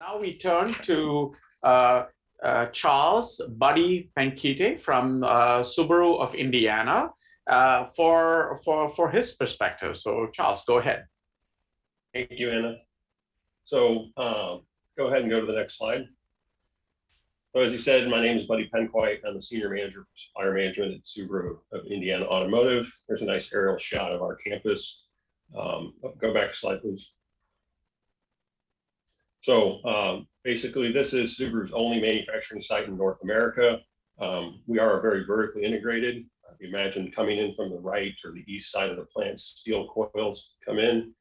Now we turn to Charles Buddy Penquite from Subaru of Indiana for his perspective. So Charles, go ahead. Thank you, Anna. So go ahead and go to the next slide. So as you said, my name is Buddy Penquite. I'm the Senior Manager for Supplier Management at Subaru of Indiana Automotive. There's a nice aerial shot of our campus. Go back a slide, please. So basically, this is Subaru's only manufacturing site in North America. We are very vertically integrated. Imagine coming in from the right or the east side of the plant, steel coils come in.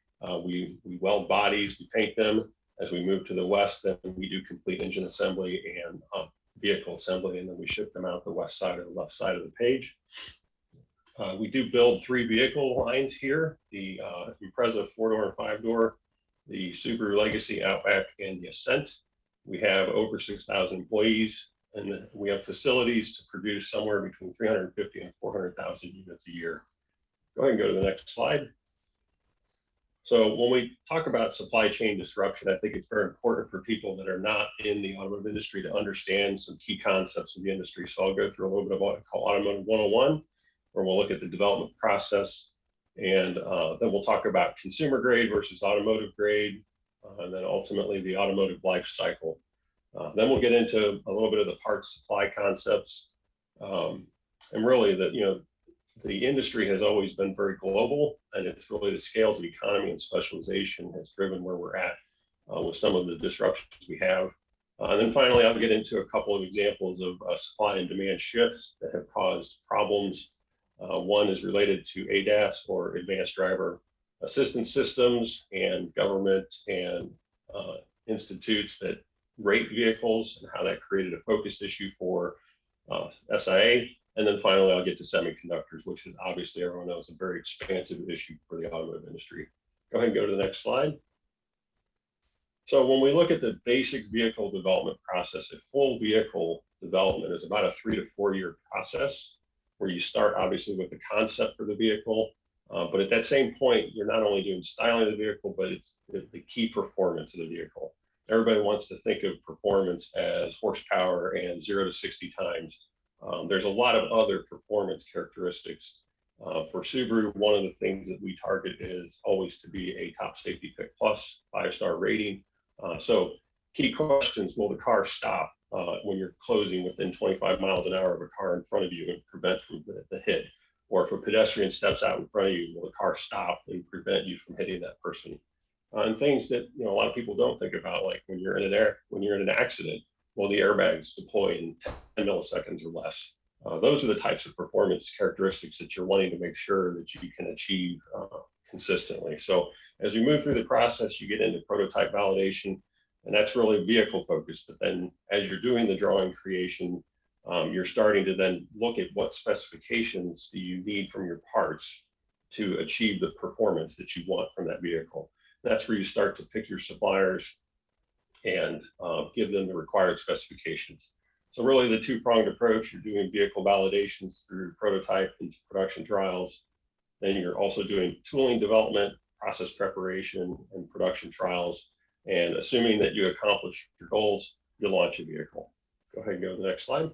We weld bodies, we paint them. As we move to the west, then we do complete engine assembly and vehicle assembly, and then we ship them out the west side or the left side of the page. We do build 3 vehicle lines here, the Impreza 4-door and 5-door, the Subaru Legacy Outback, and the Ascent. We have over 6,000 employees, and we have facilities to produce somewhere between 350 and 400,000 units a year. Go ahead and go to the next slide. So when we talk about supply chain disruption, I think it's very important for people that are not in the automotive industry to understand some key concepts of the industry. So I'll go through a little bit of what I call Automotive 101, where we'll look at the development process, and then we'll talk about consumer grade versus automotive grade, and then ultimately the automotive life cycle. Then we'll get into a little bit of the parts supply concepts, and really the industry has always been very global, and it's really the scales of economy and specialization has driven where we're at with some of the disruptions we have. And then finally, I'll get into a couple of examples of supply and demand shifts that have caused problems. One is related to ADAS, or advanced driver assistance systems, and government and institutes that rate vehicles and how that created a focused issue for SIA. And then finally, I'll get to semiconductors, which is obviously, everyone knows, a very expansive issue for the automotive industry. Go ahead and go to the next slide. So when we look at the basic vehicle development process, a full vehicle development is about a 3 to 4 year process, where you start obviously with the concept for the vehicle. But at that same point, you're not only doing styling of the vehicle, but it's the key performance of the vehicle. Everybody wants to think of performance as horsepower and 0 to 60 times. There's a lot of other performance characteristics. For Subaru, one of the things that we target is always to be a top safety pick plus 5-star rating. So key questions: will the car stop when you're closing within 25 miles an hour of a car in front of you and prevent from the hit? Or if a pedestrian steps out in front of you, will the car stop and prevent you from hitting that person? And things that a lot of people don't think about, like when you're in an accident, will the airbags deploy in 10 milliseconds or less? Those are the types of performance characteristics that you're wanting to make sure that you can achieve consistently. So as we move through the process, you get into prototype validation, and that's really vehicle focused. But then as you're doing the drawing creation, you're starting to then look at what specifications do you need from your parts to achieve the performance that you want from that vehicle. That's where you start to pick your suppliers and give them the required specifications. So really the two-pronged approach: you're doing vehicle validations through prototype and production trials. Then you're also doing tooling development, process preparation, and production trials. And assuming that you accomplish your goals, you launch a vehicle. Go ahead and go to the next slide.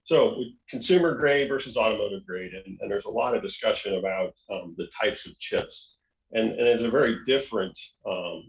So consumer grade versus automotive grade, and there's a lot of discussion about the types of chips. And it's a very different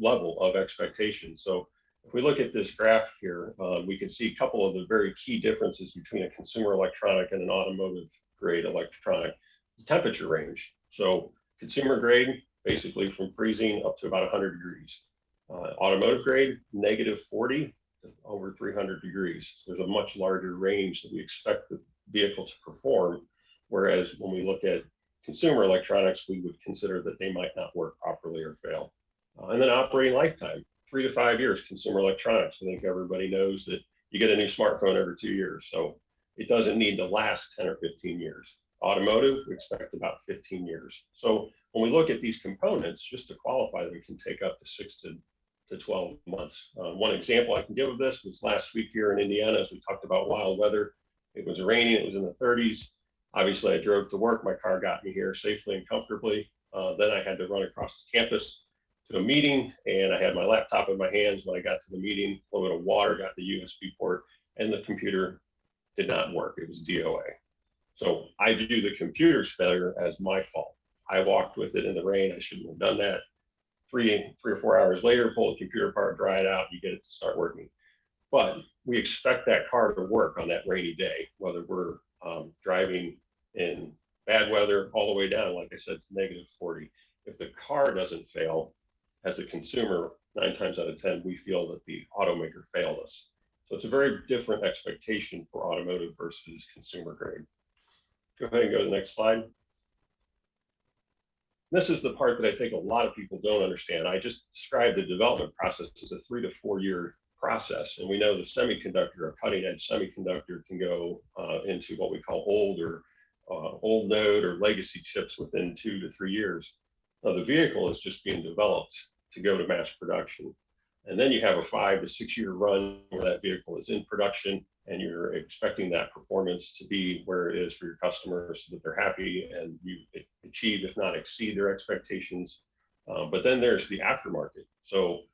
level of expectation. So if we look at this graph here, we can see a couple of the very key differences between a consumer electronic and an automotive grade electronic. The temperature range. So consumer grade, basically from freezing up to about 100 degrees. Automotive grade, -40 to over 300 degrees. So there's a much larger range that we expect the vehicle to perform. Whereas when we look at consumer electronics, we would consider that they might not work properly or fail. And then operating lifetime, 3 to 5 years. Consumer electronics, I think everybody knows that you get a new smartphone every 2 years, so it doesn't need to last 10 or 15 years. Automotive, we expect about 15 years. So when we look at these components, just to qualify, they can take up to 6 to 12 months. One example I can give of this was last week here in Indiana, as we talked about wild weather. It was raining, it was in the 30s. Obviously, I drove to work. My car got me here safely and comfortably. Then I had to run across the campus. to a meeting, and I had my laptop in my hands. When I got to the meeting, a little bit of water got the USB port, and the computer did not work. It was DOA. So I view the computer's failure as my fault. I walked with it in the rain. I shouldn't have done that. Three or 4 hours later, pull the computer apart, dry it out, you get it to start working. But we expect that car to work on that rainy day, whether we're driving in bad weather all the way down, like I said, to -40. If the car doesn't fail, as a consumer, 9 times out of 10, we feel that the automaker failed us. So it's a very different expectation for automotive versus consumer grade. Go ahead and go to the next slide. This is the part that I think a lot of people don't understand. I just described the development process as a 3 to 4 year process. And we know the semiconductor, a cutting edge semiconductor, can go into what we call old node or legacy chips within 2 to 3 years. Now the vehicle is just being developed to go to mass production. And then you have a 5 to 6 year run where that vehicle is in production and you're expecting that performance to be where it is for your customers so that they're happy and you achieve, if not exceed their expectations. But then there's the aftermarket. So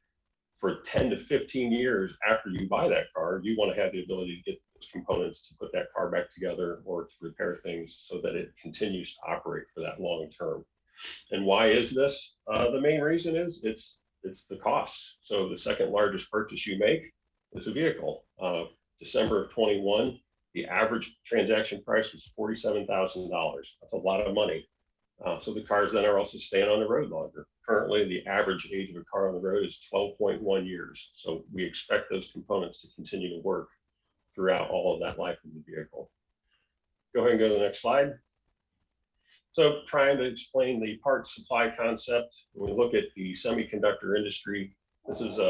for 10 to 15 years after you buy that car, you want to have the ability to get those components to put that car back together or to repair things so that it continues to operate for that long term. And why is this? The main reason is it's the cost. So the second largest purchase you make is a vehicle. December of 21, the average transaction price was $47,000. That's a lot of money. So the cars then are also staying on the road longer. Currently, the average age of a car on the road is 12.1 years. So we expect those components to continue to work throughout all of that life of the vehicle. Go ahead and go to the next slide. So trying to explain the parts supply concept, when we look at the semiconductor industry, this is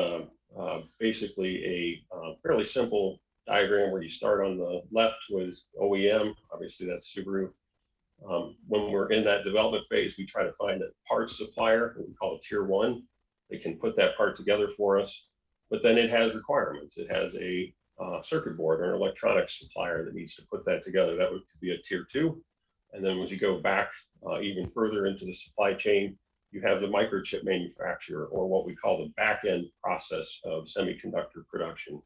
basically a fairly simple diagram where you start on the left with OEM, obviously that's Subaru. When we're in that development phase, we try to find a parts supplier, what we call a tier 1. They can put that part together for us, but then it has requirements. It has a circuit board or an electronics supplier that needs to put that together. That would be a tier 2. And then as you go back even further into the supply chain, you have the microchip manufacturer, or what we call the back end process of semiconductor production.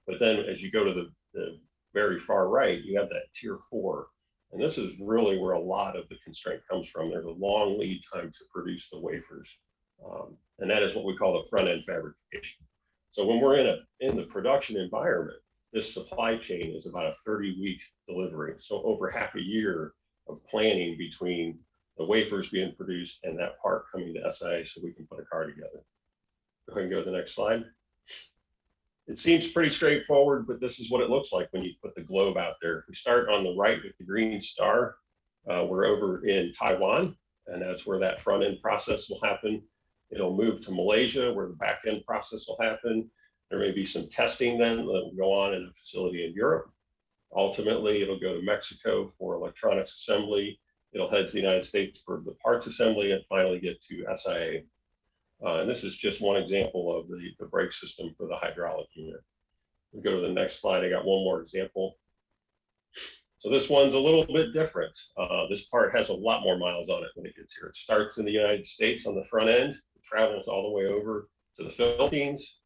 But then as you go to the very far right, you have that tier 4. And this is really where a lot of the constraint comes from. There's a long lead time to produce the wafers. And that is what we call the front end fabrication. So when we're in the production environment, this supply chain is about a 30-week delivery. So over half a year of planning between the wafers being produced and that part coming to SIA so we can put a car together. Go ahead and go to the next slide. It seems pretty straightforward, but this is what it looks like when you put the globe out there. If we start on the right with the green star, we're over in Taiwan, and that's where that front end process will happen. It'll move to Malaysia, where the back end process will happen. There may be some testing then that will go on in a facility in Europe. Ultimately, it'll go to Mexico for electronics assembly. It'll head to the United States for the parts assembly and finally get to SIA. And this is just one example of the brake system for the hydraulic unit. We go to the next slide. I got one more example. So this one's a little bit different. This part has a lot more miles on it when it gets here. It starts in the United States on the front end, it travels all the way over to the Philippines,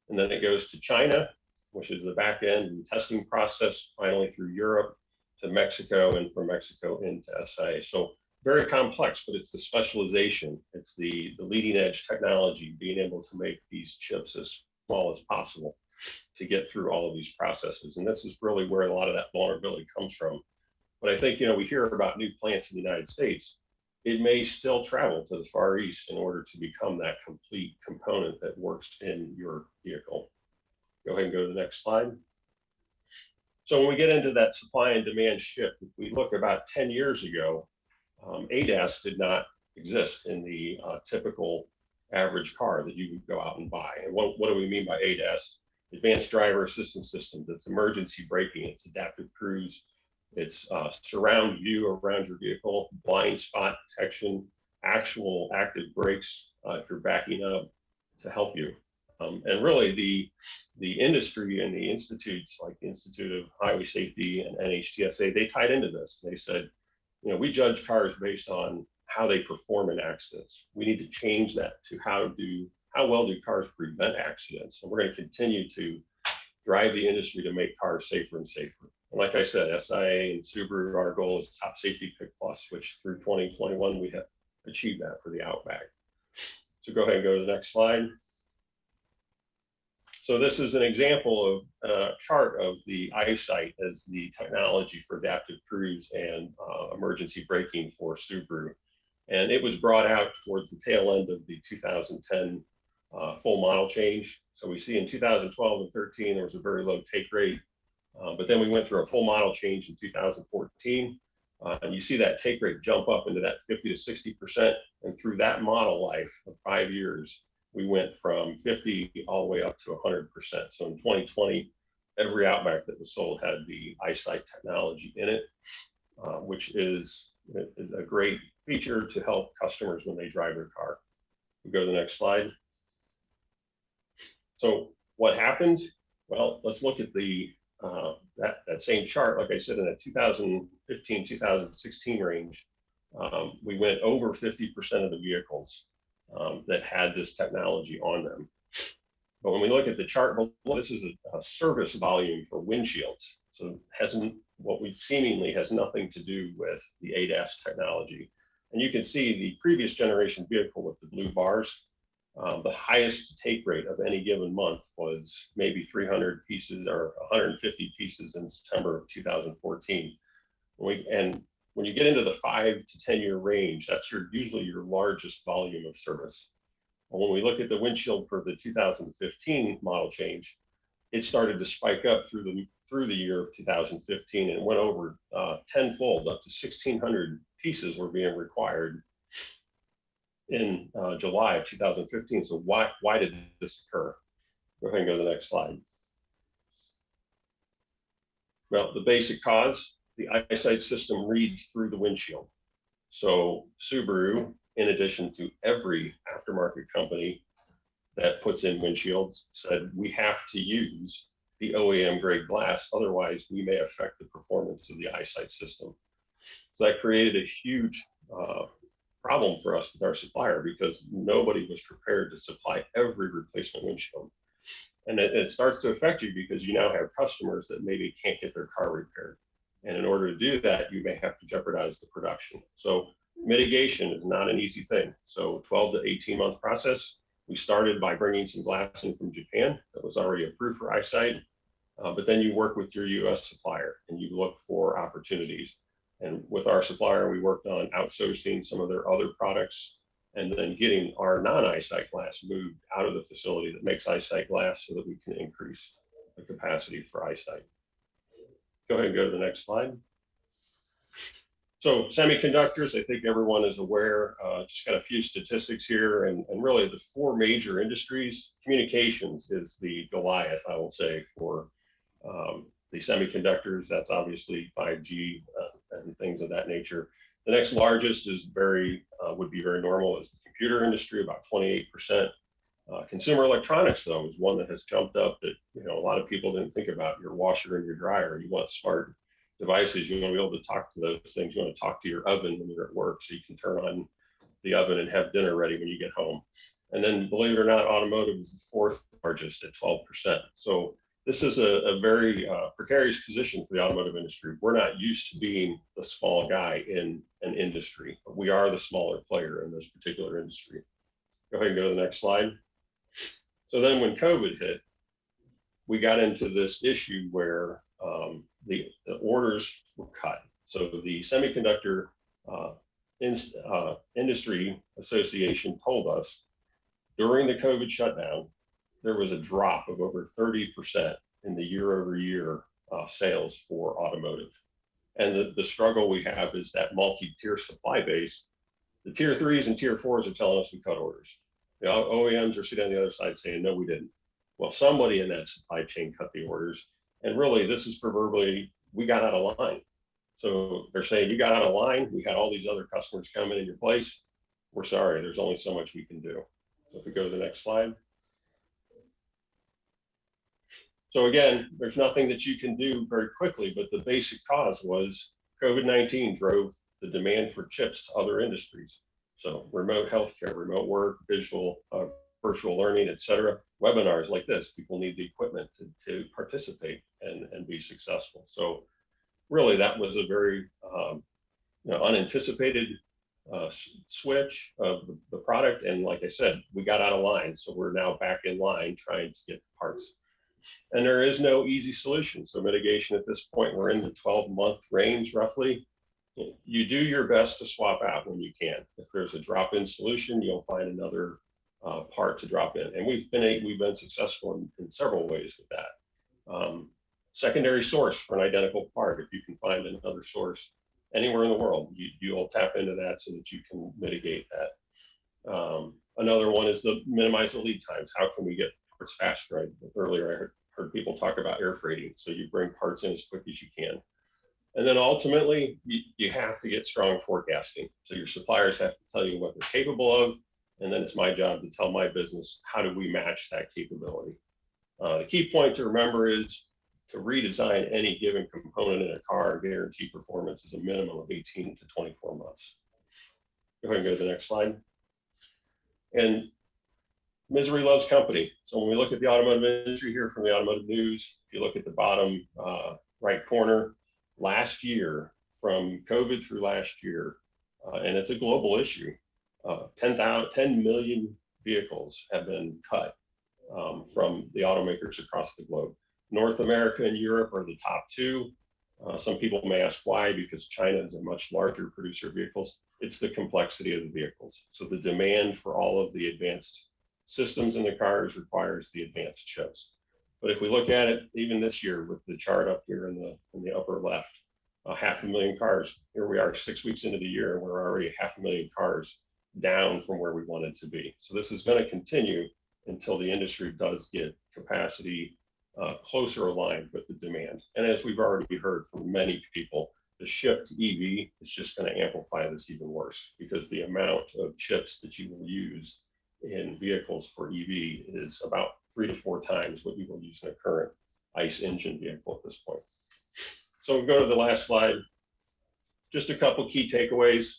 and then it goes to China, which is the back end and testing process, finally through Europe to Mexico, and from Mexico into SIA. So very complex, but it's the specialization. It's the leading edge technology, being able to make these chips as small as possible to get through all of these processes. And this is really where a lot of that vulnerability comes from. But I think, we hear about new plants in the United States. It may still travel to the Far East in order to become that complete component that works in your vehicle. Go ahead and go to the next slide. So when we get into that supply and demand shift, if we look about 10 years ago, ADAS did not exist in the typical average car that you would go out and buy. And what do we mean by ADAS? Advanced driver assistance systems. It's emergency braking, it's adaptive cruise, it's surround view around your vehicle, blind spot detection, actual active brakes if you're backing up to help you. And really the industry and the institutes like the Institute of Highway Safety and NHTSA, they tied into this. They said, we judge cars based on how they perform in accidents. We need to change that to how well do cars prevent accidents? And we're going to continue to drive the industry to make cars safer and safer. And like I said, SIA and Subaru, our goal is top safety pick plus, which through 2021, we have achieved that for the Outback. So go ahead and go to the next slide. So this is an example of a chart of the eyesight as the technology for adaptive cruise and emergency braking for Subaru. And it was brought out towards the tail end of the 2010 full model change. So we see in 2012 and 13, there was a very low take rate. But then we went through a full model change in 2014. And you see that take rate jump up into that 50 to 60%. And through that model life of 5 years, we went from 50 all the way up to 100%. So in 2020, every Outback that was sold had the eyesight technology in it, which is a great feature to help customers when they drive their car. We go to the next slide. So what happened? Well, let's look at the that same chart. Like I said, in the 2015, 2016 range, we went over 50% of the vehicles that had this technology on them. But when we look at the chart below, this is a service volume for windshields. So what we seemingly has nothing to do with the ADAS technology. And you can see the previous generation vehicle with the blue bars, the highest take rate of any given month was maybe 300 pieces or 150 pieces in September of 2014. And when you get into the 5 to 10 year range, that's usually your largest volume of service. And when we look at the windshield for the 2015 model change, it started to spike up through the year of 2015 and went over tenfold, up to 1,600 pieces were being required in July of 2015. So why did this occur? Go ahead and go to the next slide. Well, the basic cause, the eyesight system reads through the windshield. So Subaru, in addition to every aftermarket company that puts in windshields, said we have to use the OEM grade glass, otherwise we may affect the performance of the eyesight system. So that created a huge problem for us with our supplier because nobody was prepared to supply every replacement windshield. And it starts to affect you because you now have customers that maybe can't get their car repaired. And in order to do that, you may have to jeopardize the production. So mitigation is not an easy thing. So 12 to 18 month process. We started by bringing some glass in from Japan that was already approved for eyesight. But then you work with your US supplier and you look for opportunities. And with our supplier, we worked on outsourcing some of their other products and then getting our non-eyesight glass moved out of the facility that makes eyesight glass so that we can increase the capacity for eyesight. Go ahead and go to the next slide. So semiconductors, I think everyone is aware, just got a few statistics here, and really the 4 major industries. Communications is the Goliath, I will say, for the semiconductors. That's obviously 5G and things of that nature. The next largest is would be very normal, is the computer industry, about 28%. Consumer electronics, though, is one that has jumped up that a lot of people didn't think about. Your washer and your dryer. You want smart devices. You want to be able to talk to those things. You want to talk to your oven when you're at work, so you can turn on the oven and have dinner ready when you get home. And then, believe it or not, automotive is the 4th largest at 12%. So this is a very precarious position for the automotive industry. We're not used to being the small guy in an industry. We are the smaller player in this particular industry. Go ahead and go to the next slide. So then when COVID hit, we got into this issue where the orders were cut. So the Semiconductor Industry Association told us during the COVID shutdown, there was a drop of over 30% in the year-over-year sales for automotive. And the struggle we have is that multi-tier supply base. The tier 3s and tier 4s are telling us we cut orders. The OEMs are sitting on the other side saying, no, we didn't. Well, somebody in that supply chain cut the orders. And really, this is proverbially, we got out of line. So they're saying, you got out of line. We had all these other customers coming in your place. We're sorry, there's only so much we can do. So if we go to the next slide. So again, there's nothing that you can do very quickly, but the basic cause was COVID-19 drove the demand for chips to other industries. So remote healthcare, remote work, virtual learning, et cetera. Webinars like this, people need the equipment to participate and be successful. So really that was a very unanticipated switch of the product. And like I said, we got out of line. So we're now back in line trying to get the parts. And there is no easy solution. So mitigation at this point, we're in the 12-month range roughly. You do your best to swap out when you can. If there's a drop-in solution, you'll find another part to drop in. And we've been successful in several ways with that. Secondary source for an identical part. If you can find another source anywhere in the world, you'll tap into that so that you can mitigate that. Another one is to minimize the lead times. How can we get parts faster? Earlier, I heard people talk about air freighting. So you bring parts in as quick as you can. And then ultimately, you have to get strong forecasting. So your suppliers have to tell you what they're capable of. And then it's my job to tell my business, how do we match that capability? The key point to remember is to redesign any given component in a car and guarantee performance is a minimum of 18 to 24 months. Go ahead and go to the next slide. And misery loves company. So when we look at the automotive industry here from the Automotive News, if you look at the bottom right corner, last year, from COVID through last year, and it's a global issue, 10 million vehicles have been cut from the automakers across the globe. North America and Europe are the top two. Some people may ask why, because China is a much larger producer of vehicles. It's the complexity of the vehicles. So the demand for all of the advanced systems in the cars requires the advanced chips. But if we look at it, even this year with the chart up here in the upper left, 500,000 cars. Here we are 6 weeks into the year, and we're already 500,000 cars down from where we wanted to be. So this is going to continue until the industry does get capacity closer aligned with the demand. And as we've already heard from many people, the shift to EV is just going to amplify this even worse, because the amount of chips that you will use in vehicles for EV is about 3 to 4 times what you will use in a current ICE engine vehicle at this point. So we'll go to the last slide. Just a couple key takeaways.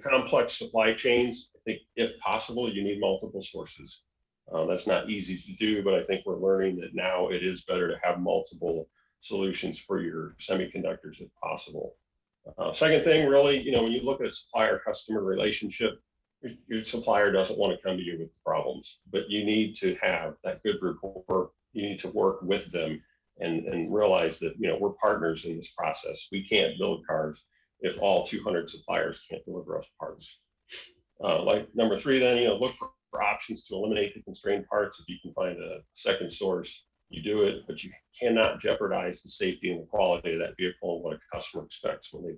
Complex supply chains, I think if possible, you need multiple sources. That's not easy to do, but I think we're learning that now it is better to have multiple solutions for your semiconductors if possible. Second thing, really, when you look at a supplier-customer relationship, your supplier doesn't want to come to you with problems, but you need to have that good rapport. You need to work with them and realize that we're partners in this process. We can't build cars if all 200 suppliers can't deliver us parts. Like number 3, then look for options to eliminate the constrained parts. If you can find a second source, you do it, but you cannot jeopardize the safety and the quality of that vehicle and what a customer expects when they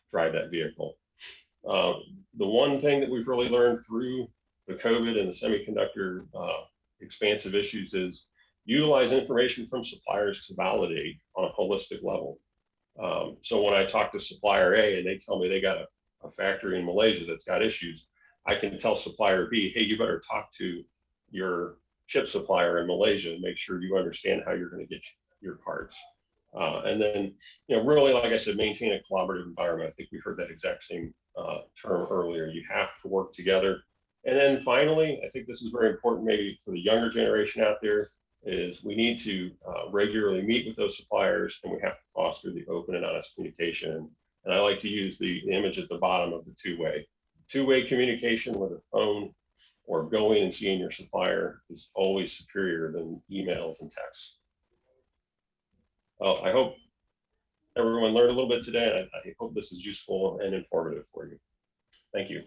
drive that vehicle. The one thing that we've really learned through the COVID and the semiconductor expansive issues is utilize information from suppliers to validate on a holistic level. So when I talk to supplier A and they tell me they got a factory in Malaysia that's got issues, I can tell supplier B, hey, you better talk to your chip supplier in Malaysia and make sure you understand how you're going to get your parts. And then, really, like I said, maintain a collaborative environment. I think we heard that exact same term earlier. You have to work together. And then finally, I think this is very important maybe for the younger generation out there, is we need to regularly meet with those suppliers, and we have to foster the open and honest communication. And I like to use the image at the bottom of the two-way communication with a phone or going and seeing your supplier is always superior than emails and texts. Well, I hope everyone learned a little bit today. I hope this is useful and informative for you. Thank you.